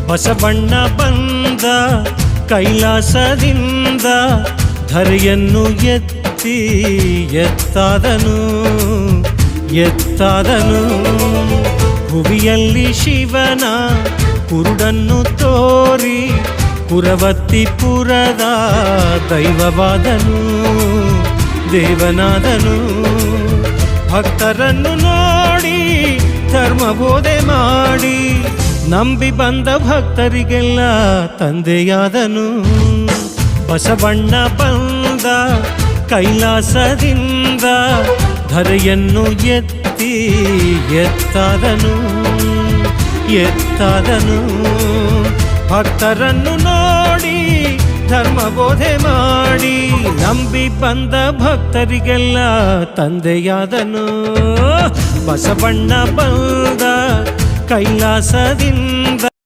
ಬಸವಣ್ಣ ಬಂದ ಕೈಲಾಸದಿಂದ ಧರೆಯನ್ನು ಎತ್ತಿ ಎತ್ತಾದನು ಭುವಿಯಲ್ಲಿ ಶಿವನ ಕುರುಡನ್ನು ತೋರಿ ಕುರವತ್ತಿಪುರದ ದೈವವಾದನು ದೇವನಾದನು. ಭಕ್ತರನ್ನು ನೋಡಿ ಧರ್ಮಬೋಧೆ ಮಾಡಿ ನಂಬಿ ಬಂದ ಭಕ್ತರಿಗೆಲ್ಲ ತಂದೆಯಾದನು. ಬಸವಣ್ಣ ಬಂದ ಕೈಲಾಸದಿಂದ ಧರೆಯನ್ನು ಎತ್ತಿ ಎತ್ತಾದನು ಭಕ್ತರನ್ನು ನೋಡಿ ಧರ್ಮಬೋಧೆ ಮಾಡಿ ನಂಬಿ ಬಂದ ಭಕ್ತರಿಗೆಲ್ಲ ತಂದೆಯಾದನು. ಬಸವಣ್ಣ ಬಂದ ಕೈಲಾಸದಿಂದ